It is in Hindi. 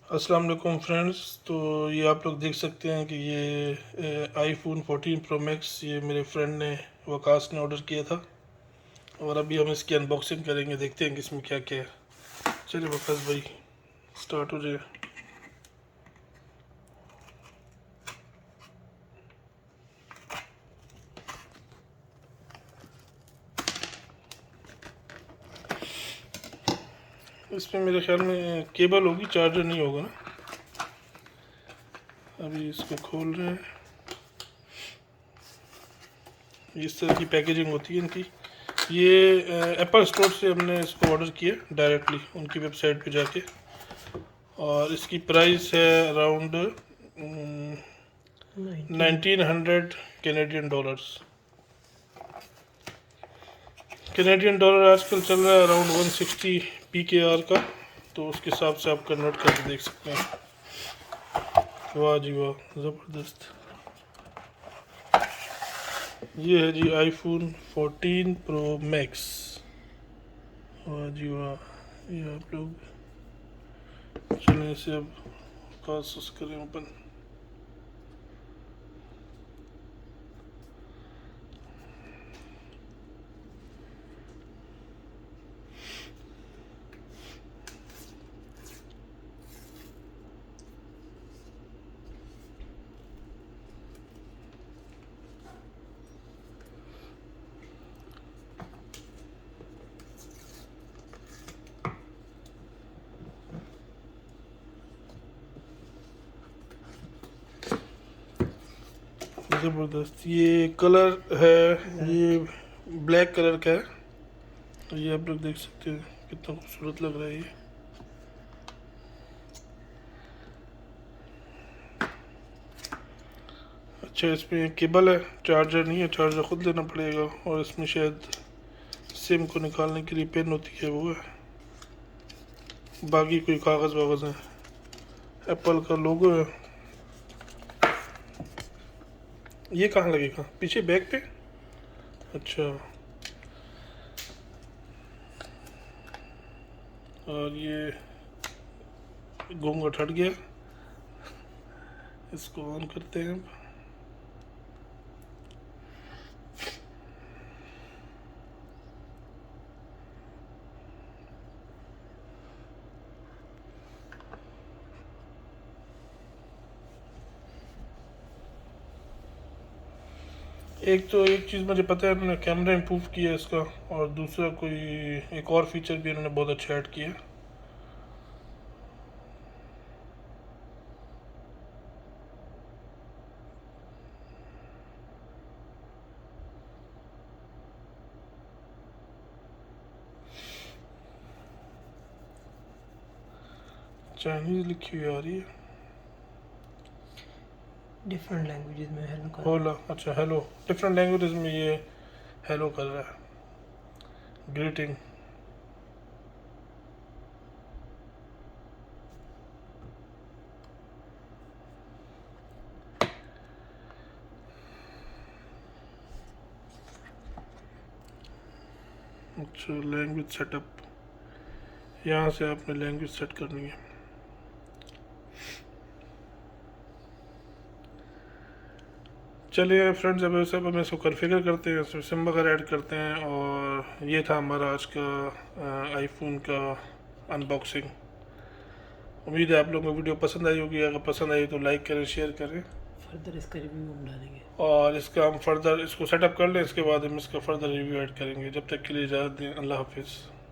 अस्सलाम वालेकुम फ्रेंड्स। तो ये आप लोग देख सकते हैं कि ये आईफोन 14 प्रो मैक्स ये मेरे फ्रेंड ने वकास ने ऑर्डर किया था और अभी हम इसकी अनबॉक्सिंग करेंगे, देखते हैं कि इसमें क्या क्या है। चलिए वकास भाई स्टार्ट हो जाए। इसमें मेरे ख्याल में केबल होगी, चार्जर नहीं होगा ना। अभी इसको खोल रहे हैं। इस तरह की पैकेजिंग होती है इनकी। ये एप्पल स्टोर से हमने इसको ऑर्डर किया डायरेक्टली उनकी वेबसाइट पे जाके, और इसकी प्राइस है around 1900 Canadian dollars. Canadian dollar आजकल चल रहा है अराउंड 160 PKR का, तो उसके हिसाब से आप कन्वर्ट करके देख सकते हैं। वाह जी वाह, ज़बरदस्त। ये है जी आईफोन 14 प्रो मैक्स। वाह जी वाह। ये आप लोग चलें इसे अब प्रोसेस करें ओपन। ज़बरदस्त। ये कलर है, ये ब्लैक कलर का है। ये आप लोग देख सकते हैं कितना खूबसूरत लग रहा है ये। अच्छा, इसमें केबल है, चार्जर नहीं है, चार्जर खुद लेना पड़ेगा। और इसमें शायद सिम को निकालने के लिए पिन होती है, वो है। बाकी कोई कागज़ वागज़ है, एप्पल का लोगो है। ये कहाँ लगेगा? पीछे बैक पे। अच्छा, और ये घूंघट हट गया। इसको ऑन करते हैं। एक चीज़ मुझे पता है, उन्होंने कैमरा इम्प्रूव किया है इसका, और दूसरा कोई एक और फीचर भी उन्होंने बहुत अच्छा ऐड किया है। चाइनीज़ लिखी हुई आ रही है, डिफरेंट लैंग्वेजेस में हेलो कर होला। अच्छा, हेलो। डिफरेंट लैंग्वेजेस में ये हेलो कर रहा है, ग्रीटिंग। अच्छा, लैंग्वेज सेटअप, यहाँ से आपने लैंग्वेज सेट करनी है। चलिए फ्रेंड्स, अब सब हम इसको कॉन्फ़िगर करते हैं, इसमें सिम वगैरह ऐड करते हैं। और ये था हमारा आज का आईफोन का अनबॉक्सिंग। उम्मीद है आप लोगों को वीडियो पसंद आई होगी। अगर पसंद आई तो लाइक करें, शेयर करें, फर्दर इसका रिव्यू हम डालेंगे। और इसका हम फर्दर इसको सेटअप कर लें, इसके बाद हम इसका फर्दर रिव्यू ऐड करेंगे। जब तक के लिए इजाज़त दें, अल्लाह हाफिज़।